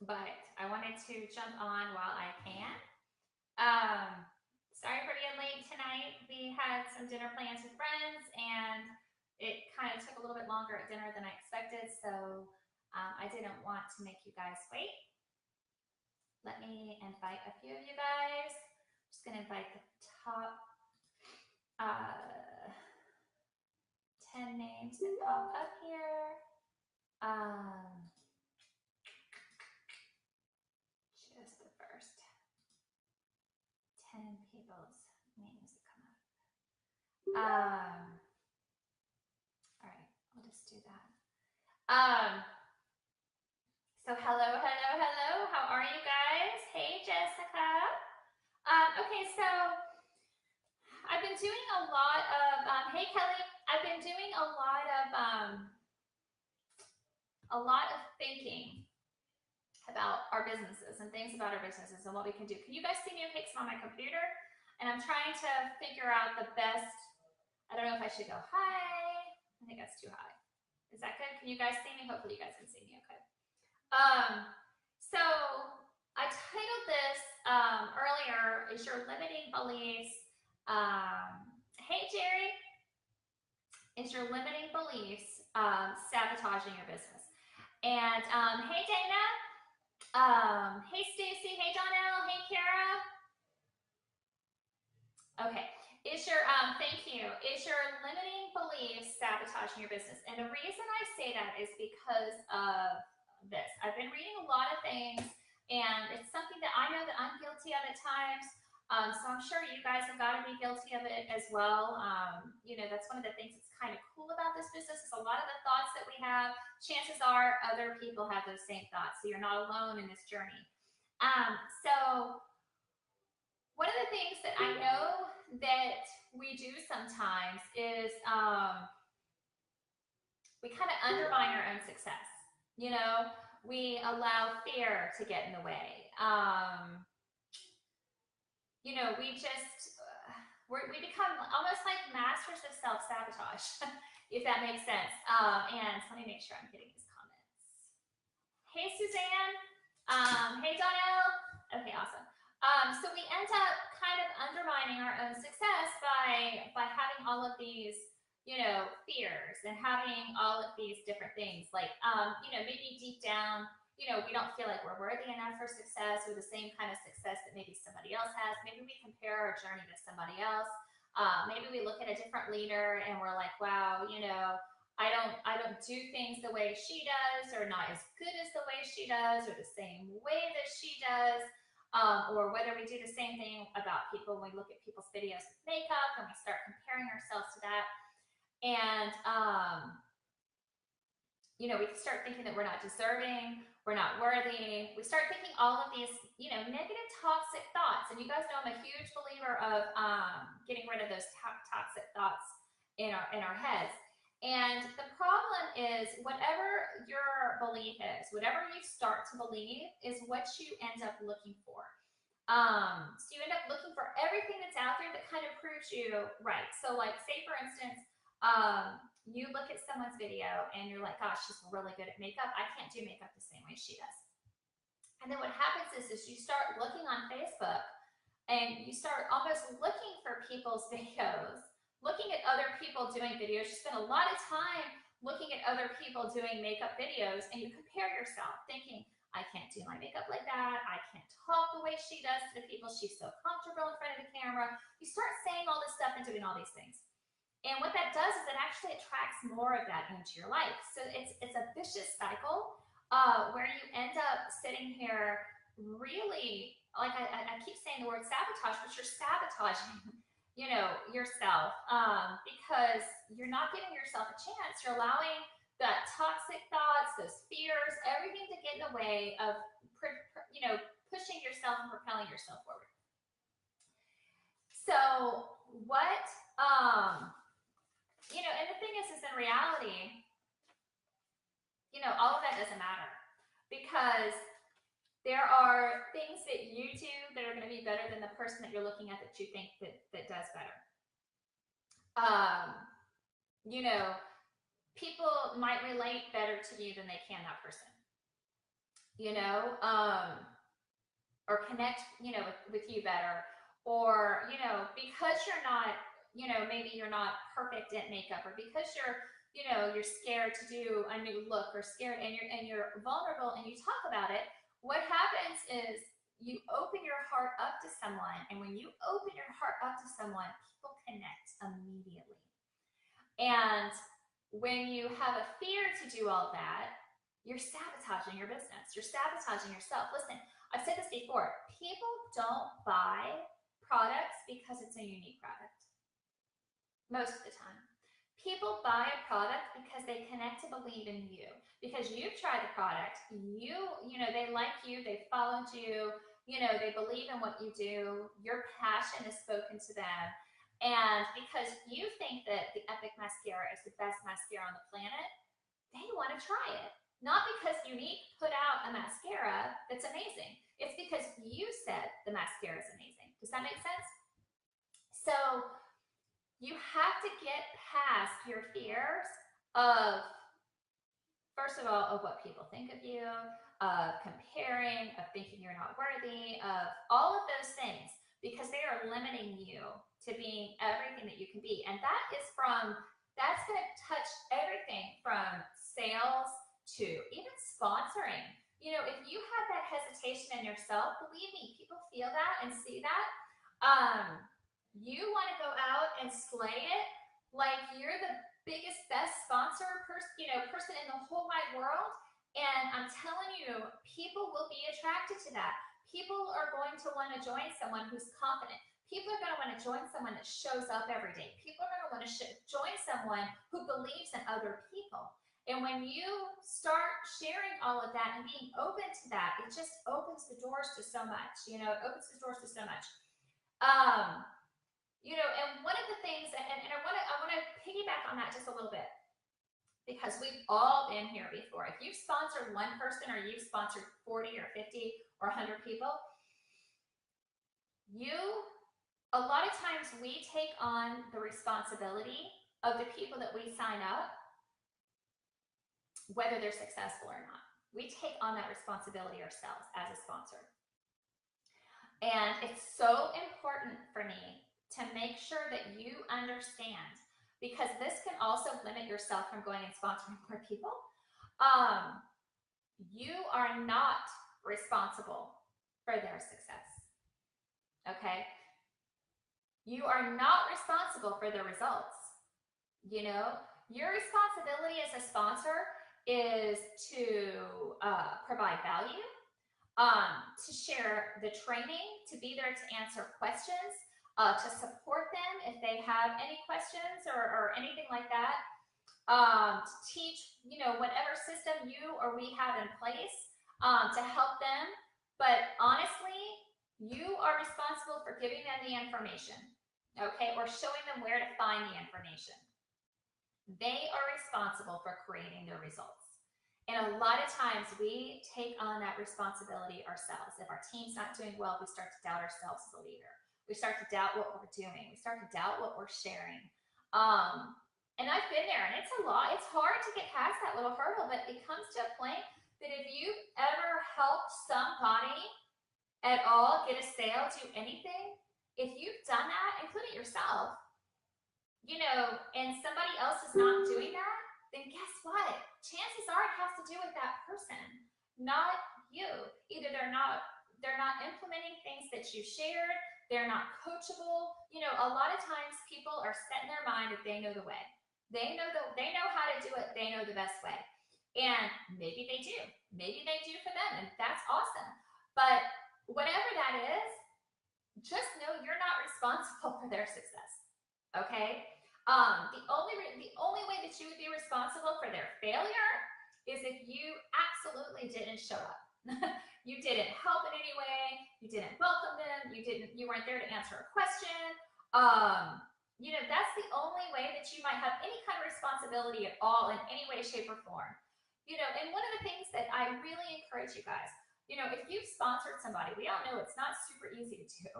but I wanted to jump on while I can. Sorry for being late tonight. We had some dinner plans with friends, and it kind of took a little bit longer at dinner than I expected, so I didn't want to make you guys wait. Let me invite a few of you guys. I'm just going to invite the top uh, 10 names that pop up here. Just the first 10 people's names that come up. All right, I'll just do that. So hello, hello, hello. How are you guys? Hey, Jessica. Okay, so I've been doing a lot of, hey, Kelly. I've been doing a lot of thinking about our businesses and things about our businesses and what we can do. Can you guys see me okay? 'Cause I'm on my computer and I'm trying to figure out the best. I don't know if I should go high. I think that's too high. Is that good? Can you guys see me? Hopefully you guys can see me okay. So I titled this earlier, is your limiting beliefs, hey Jerry, is your limiting beliefs sabotaging your business? And hey Dana, hey Stacy, hey Donnell, hey Kara. Okay, is your thank you. Is your limiting beliefs sabotaging your business? And the reason I say that is because of this. I've been reading a lot of things, and it's something that I know that I'm guilty of at times. So I'm sure you guys have got to be guilty of it as well. You know, that's one of the things that's kind of cool about this business is a lot of the thoughts that we have, chances are other people have those same thoughts. So you're not alone in this journey. So one of the things that I know that we do sometimes is we kind of undermine our own success. You know, we allow fear to get in the way. You know, we just we become almost like masters of self-sabotage, if that makes sense. And let me make sure I'm getting these comments. Hey, Suzanne. Hey, Donnell. Okay, awesome. So we end up kind of undermining our own success by having all of these, you know, fears and having all of these different things. Like, you know, maybe deep down, you know, we don't feel like we're worthy enough for success or the same kind of success that maybe somebody else has. Maybe we compare our journey to somebody else. Maybe we look at a different leader and we're like, wow, you know, I don't do things the way she does, or not as good as the way she does, or the same way that she does. Or whether we do the same thing about people when we look at people's videos with makeup and we start comparing ourselves to that. And you know, we start thinking that we're not deserving, we're not worthy. We start thinking all of these, you know, negative, toxic thoughts. And you guys know I'm a huge believer of getting rid of those toxic thoughts in our heads. And the problem is, whatever your belief is, whatever you start to believe, is what you end up looking for. So you end up looking for everything that's out there that kind of proves you right. So, like, say for instance, you look at someone's video and you're like, gosh, she's really good at makeup. I can't do makeup the same way she does. And then what happens is you start looking on Facebook and you start almost looking for people's videos, looking at other people doing videos. You spend a lot of time looking at other people doing makeup videos and you compare yourself thinking, I can't do my makeup like that. I can't talk the way she does to the people. She's so comfortable in front of the camera. You start saying all this stuff and doing all these things. And what that does is it actually attracts more of that into your life. So it's a vicious cycle where you end up sitting here really, like I keep saying the word sabotage, but you're sabotaging, you know, yourself because you're not giving yourself a chance. You're allowing that toxic thoughts, those fears, everything to get in the way of, you know, pushing yourself and propelling yourself forward. So what you know, and the thing is in reality, you know, all of that doesn't matter because there are things that you do that are going to be better than the person that you're looking at that you think that does better. You know, people might relate better to you than they can that person. you know, or connect, with you better, or, because you're not, maybe you're not perfect at makeup, or because you're scared to do a new look, or scared, and you're vulnerable and you talk about it. What happens is you open your heart up to someone, and when you open your heart up to someone, people connect immediately. And when you have a fear to do all that, you're sabotaging your business. You're sabotaging yourself. Listen, I've said this before. People don't buy products because it's a unique product. Most of the time. People buy a product because they connect to believe in you. Because you've tried the product, they like you, they followed you, they believe in what you do, your passion is spoken to them. And because you think that the Epic Mascara is the best mascara on the planet, they want to try it. Not because Unique put out a mascara that's amazing. It's because you said the mascara is amazing. Does that make sense? So you have to get past your fears of, first of all, of what people think of you, of comparing, of thinking you're not worthy, of all of those things, because they are limiting you to being everything that you can be. And that's going to touch everything from sales to even sponsoring. If you have that hesitation in yourself, believe me, people feel that and see that. You want to go out and slay it like you're the biggest, best sponsor person in the whole wide world. And I'm telling you, people will be attracted to that. People are going to want to join someone who's confident. People are going to want to join someone that shows up every day. People are going to want to join someone who believes in other people. And when you start sharing all of that and being open to that, it just opens the doors to so much. It opens the doors to so much. And one of the things, and I want to piggyback on that just a little bit, because we've all been here before. If you've sponsored one person, or you've sponsored 40 or 50 or 100 people, a lot of times we take on the responsibility of the people that we sign up, whether they're successful or not. We take on that responsibility ourselves as a sponsor. And it's so important for me to make sure that you understand, because this can also limit yourself from going and sponsoring more people. You are not responsible for their success. Okay? You are not responsible for the results. Your responsibility as a sponsor is to provide value, to share the training, to be there to answer questions, to support them if they have any questions or anything like that, to teach, whatever system you or we have in place, to help them. But honestly, you are responsible for giving them the information, okay, or showing them where to find the information. They are responsible for creating their results. And a lot of times we take on that responsibility ourselves. If our team's not doing well, we start to doubt ourselves as a leader. We start to doubt what we're doing. We start to doubt what we're sharing. And I've been there, and it's a lot. It's hard to get past that little hurdle, but it comes to a point that if you've ever helped somebody at all get a sale, do anything, if you've done that, including yourself, and somebody else is not doing that, then guess what? Chances are it has to do with that person, not you. Either they're not implementing things that you shared, they're not coachable. A lot of times people are set in their mind that they know the way. They know how to do it, they know the best way. And maybe they do. Maybe they do for them, and that's awesome. But whatever that is, just know you're not responsible for their success. Okay? The only way that you would be responsible for their failure is if you absolutely didn't show up. You didn't help in any way. You didn't welcome them. You weren't there to answer a question. That's the only way that you might have any kind of responsibility at all in any way, shape, or form. And one of the things that I really encourage you guys, if you've sponsored somebody, we all know it's not super easy to do.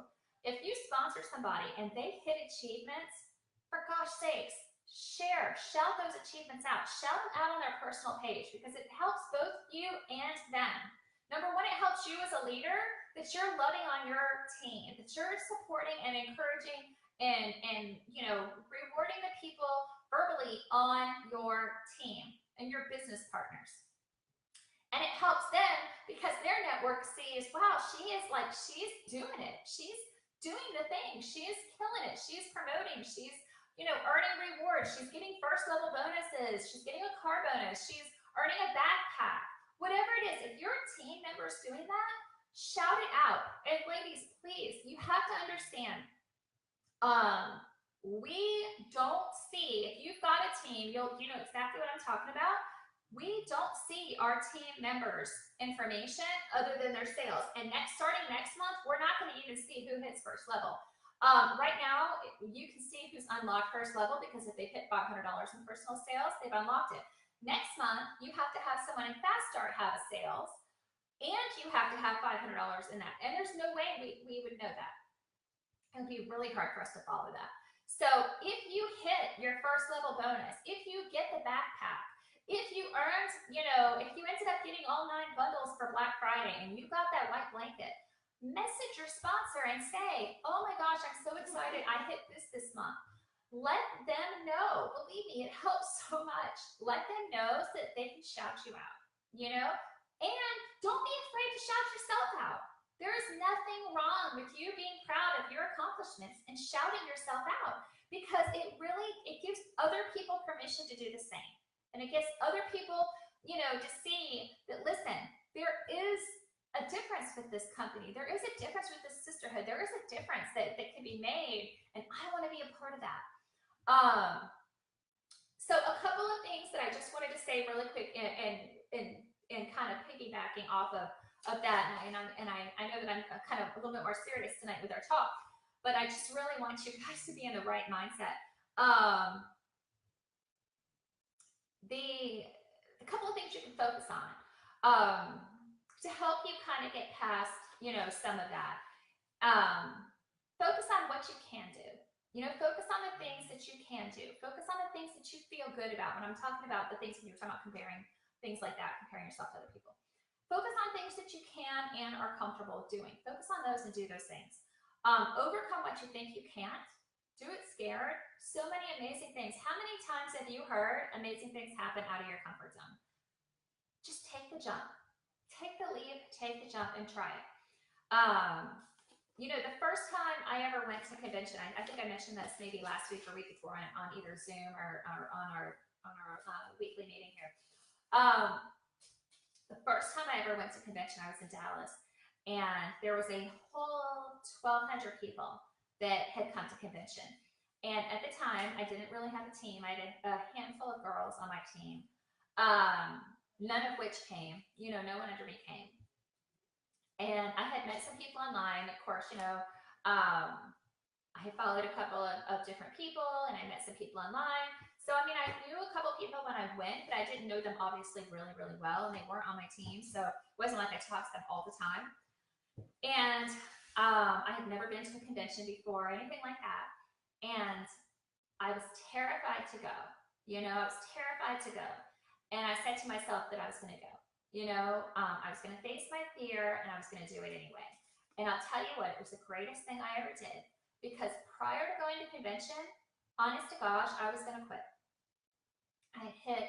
If you sponsor somebody and they hit achievements, for gosh sakes, shout those achievements out. Shout them out on their personal page, because it helps both you and them. Number one, it helps you as a leader that you're loving on your team, that you're supporting and encouraging and rewarding the people verbally on your team and your business partners. And it helps them because their network sees, wow, she's doing it. She's doing the thing. She is killing it. She's promoting. She's, earning rewards. She's getting first level bonuses. She's getting a car bonus. She's earning a backpack. Whatever it is, if your team member is doing that, shout it out. And ladies, please, you have to understand, we don't see, if you've got a team, you know exactly what I'm talking about. We don't see our team members' information other than their sales. And starting next month, we're not going to even see who hits first level. Right now, you can see who's unlocked first level because if they've hit $500 in personal sales, they've unlocked it. Next month, you have to have someone in Fast Start have a sales, and you have to have $500 in that. And there's no way we would know that. It would be really hard for us to follow that. So if you hit your first level bonus, if you get the backpack, if you earned, if you ended up getting all 9 bundles for Black Friday and you got that white blanket, message your sponsor and say, oh my gosh, I'm so excited. I hit this month. Let them know. Believe me, it helps so much. Let them know so that they can shout you out, And don't be afraid to shout yourself out. There is nothing wrong with you being proud of your accomplishments and shouting yourself out because it gives other people permission to do the same. And it gives other people, to see that, listen, there is a difference with this company. There is a difference with this sisterhood. There is a difference that can be made, and I want to be a part of that. So a couple of things that I just wanted to say really quick and kind of piggybacking off of that, and I know that I'm kind of a little bit more serious tonight with our talk, but I just really want you guys to be in the right mindset. A couple of things you can focus on to help you kind of get past, some of that. Focus on what you can do. Focus on the things that you can do. Focus on the things that you feel good about. When I'm talking about the things when you're talking about comparing, things like that, comparing yourself to other people. Focus on things that you can and are comfortable doing. Focus on those and do those things. Overcome what you think you can't. Do it scared. So many amazing things. How many times have you heard amazing things happen out of your comfort zone? Just take the jump. Take the leap, take the jump, and try it. The first time I ever went to a convention, I think I mentioned this maybe last week or week before on either Zoom or on our weekly meeting here. The first time I ever went to a convention, I was in Dallas, and there was a whole 1,200 people that had come to convention. And at the time, I didn't really have a team. I had a handful of girls on my team, none of which came. No one under me came. And I had met some people online. Of course, I had followed a couple of different people, and I met some people online. So, I knew a couple people when I went, but I didn't know them obviously really, really well, and they weren't on my team. So it wasn't like I talked to them all the time. And I had never been to a convention before, anything like that. And I was terrified to go. I was terrified to go. And I said to myself that I was going to go. I was going to face my fear, and I was going to do it anyway. And I'll tell you what, it was the greatest thing I ever did. Because prior to going to convention, honest to gosh, I was going to quit. I hit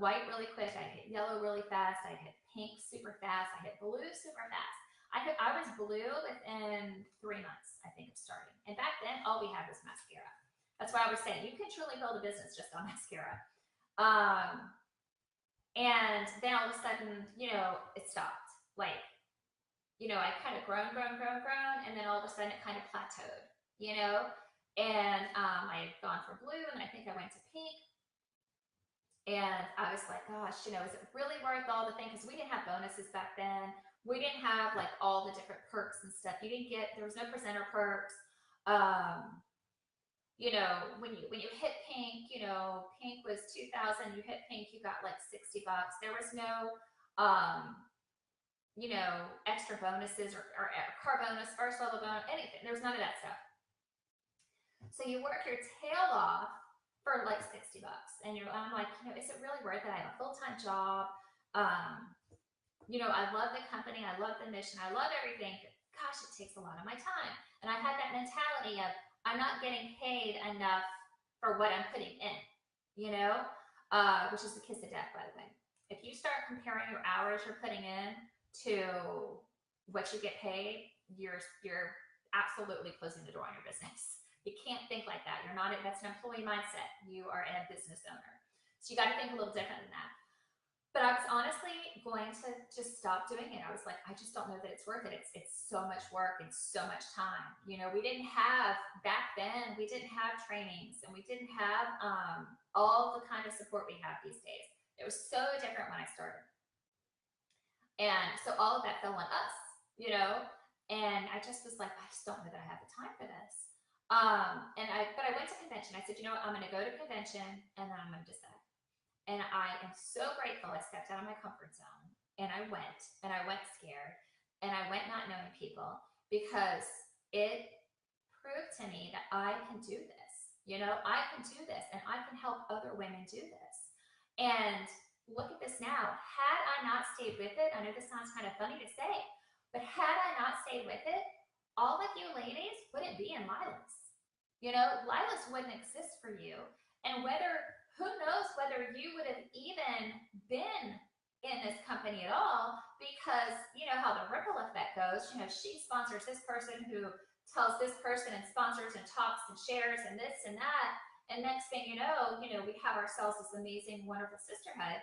white really quick. I hit yellow really fast. I hit pink super fast. I hit blue super fast. I was blue within 3 months, I think, of starting. And back then, all we had was mascara. That's why I was saying you can truly build a business just on mascara. And then all of a sudden, it stopped. I kind of grown, and then all of a sudden it kind of plateaued, And I had gone from blue, and I think I went to pink. And I was like, gosh, is it really worth all the things? Because we didn't have bonuses back then. We didn't have all the different perks and stuff. There was no presenter perks. When you hit pink, pink was 2,000. You hit pink, you got $60. There was no, extra bonuses or car bonus, first level bonus, anything. There was none of that stuff. So you work your tail off for $60. And I'm like, is it really worth it? I have a full-time job. you know, I love the company, I love the mission, I love everything. But gosh, it takes a lot of my time. And I had that mentality of I'm not getting paid enough for what I'm putting in, you know, which is the kiss of death, by the way. If you start comparing your hours you're putting in to what you get paid, you're absolutely closing the door on your business. You can't think like that. You're not. That's an employee mindset. You are a business owner, so you got to think a little different than that. But I was honestly going to just stop doing it. I was like, I just don't know that it's worth it. It's so much work and so much time. You know, we didn't have back then. We didn't have trainings, and we didn't have all the kind of support we have these days. It was so different when I started, and so all of that fell on us. You know, and I just was like, I just don't know that I have the time for this. But I went to convention. I said, you know what, I'm going to go to convention and then I'm going to decide. And I am so grateful I stepped out of my comfort zone and I went scared and I went not knowing people because it proved to me that I can do this. You know, I can do this and I can help other women do this. And look at this now. Had I not stayed with it, I know this sounds kind of funny to say, but had I not stayed with it, all of you ladies wouldn't be in Lilas. You know, Lilas wouldn't exist for you. And who knows whether you would have even been in this company at all, because you know how the ripple effect goes. You know, she sponsors this person who tells this person and sponsors and talks and shares and this and that. And next thing you know, we have ourselves this amazing, wonderful sisterhood.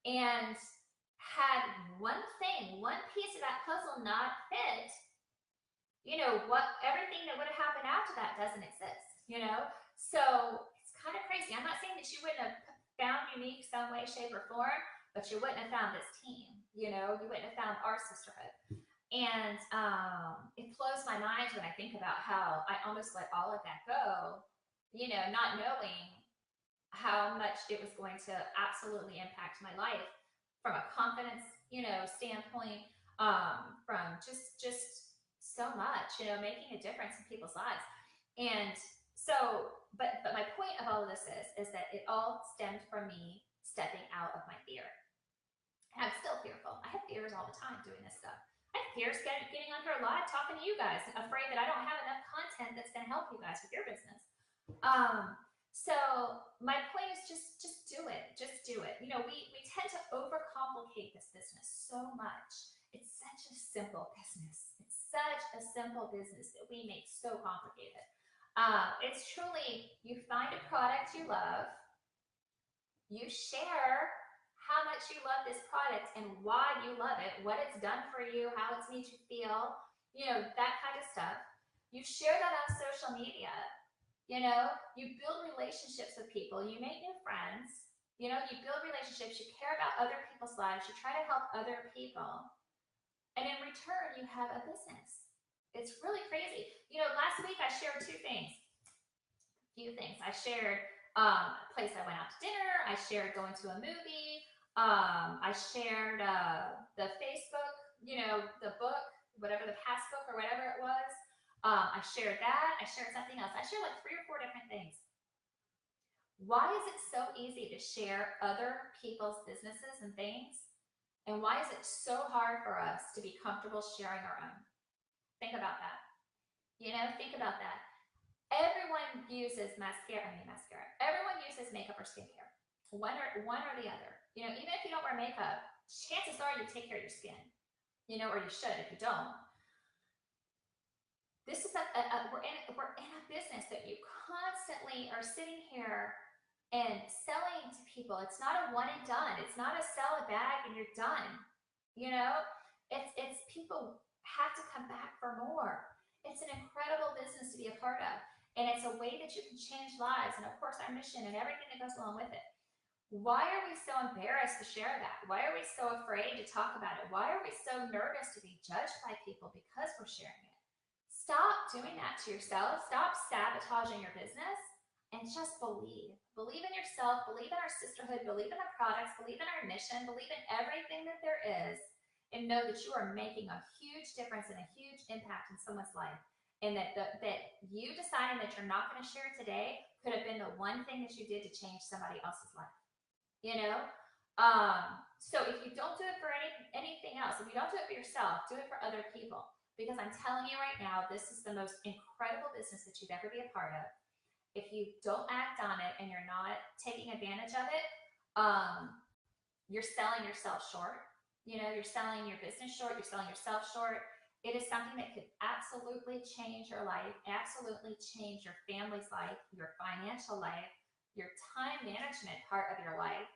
And had one piece of that puzzle not fit, everything that would have happened after that doesn't exist, So it's kind of crazy. I'm not saying that you wouldn't have found unique some way, shape, or form, but you wouldn't have found this team, you wouldn't have found our sisterhood. And it blows my mind when I think about how I almost let all of that go, not knowing how much it was going to absolutely impact my life from a confidence, standpoint, from just so much, making a difference in people's lives. And so, but my point of all of this is that it all stemmed from me stepping out of my fear. And I'm still fearful. I have fears all the time doing this stuff. I have fears getting on here live, talking to you guys, afraid that I don't have enough content that's going to help you guys with your business. So my point is just do it. Just do it. We tend to overcomplicate this business so much. It's such a simple business. It's such a simple business that we make so complicated. It's truly, you find a product you love, you share how much you love this product and why you love it, what it's done for you, how it's made you feel, that kind of stuff. You share that on social media. You build relationships with people, you make new friends, you build relationships, you care about other people's lives, you try to help other people. And in return, you have a business. It's really crazy. Last week I shared a few things. I shared a place I went out to dinner. I shared going to a movie. I shared the Facebook, the book, whatever, the passbook or whatever it was. I shared that. I shared something else. I shared like 3 or 4 different things. Why is it so easy to share other people's businesses and things? And why is it so hard for us to be comfortable sharing our own? Think about that. Think about that. Everyone uses mascara. Everyone uses makeup or skincare. One or the other. Even if you don't wear makeup, chances are you take care of your skin. Or you should if you don't. This is we're in a business that you constantly are sitting here and selling to people. It's not a one and done. It's not a sell a bag and you're done. It's people have to come back for more. It's an incredible business to be a part of. And it's a way that you can change lives. And of course, our mission and everything that goes along with it. Why are we so embarrassed to share that? Why are we so afraid to talk about it? Why are we so nervous to be judged by people because we're sharing it? Stop doing that to yourself. Stop sabotaging your business and just believe. Believe in yourself. Believe in our sisterhood. Believe in our products. Believe in our mission. Believe in everything that there is. And know that you are making a huge difference and a huge impact in someone's life. And that you deciding that you're not going to share today could have been the one thing that you did to change somebody else's life. So if you don't do it for anything else, if you don't do it for yourself, do it for other people. Because I'm telling you right now, this is the most incredible business that you'd ever be a part of. If you don't act on it and you're not taking advantage of it, um, you're selling yourself short. You know, you're selling your business short, you're selling yourself short. It is something that could absolutely change your life, absolutely change your family's life, your financial life, your time management part of your life,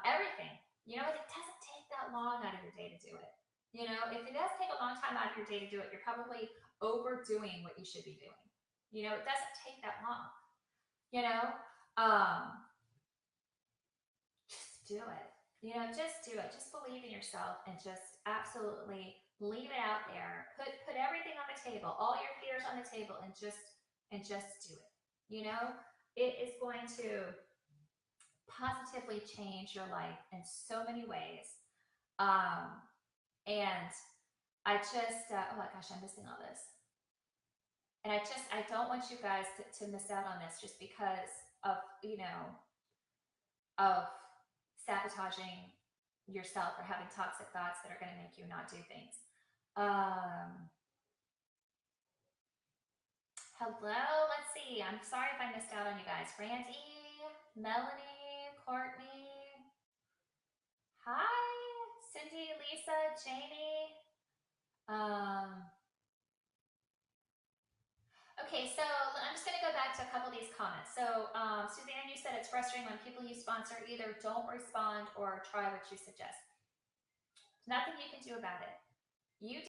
everything. You know, it doesn't take that long out of your day to do it. You know, if it does take a long time out of your day to do it, you're probably overdoing what you should be doing. You know, it doesn't take that long. You know, um, just do it. You know, just do it. Just believe in yourself and just absolutely leave it out there. Put everything on the table, all your fears on the table, and just do it. You know, it is going to positively change your life in so many ways. Um, and I just, oh my gosh, I'm missing all this. And I don't want you guys to miss out on this just because of, of sabotaging yourself or having toxic thoughts that are going to make you not do things. Um, Hello, let's see. I'm sorry if I missed out on you guys. Randy, Melanie, Courtney. Hi, Cindy, Lisa, Jamie. Um, okay, so I'm just going to go back to a couple of these comments. So, Suzanne, you said it's frustrating when people you sponsor either don't respond or try what you suggest. Nothing you can do about it. You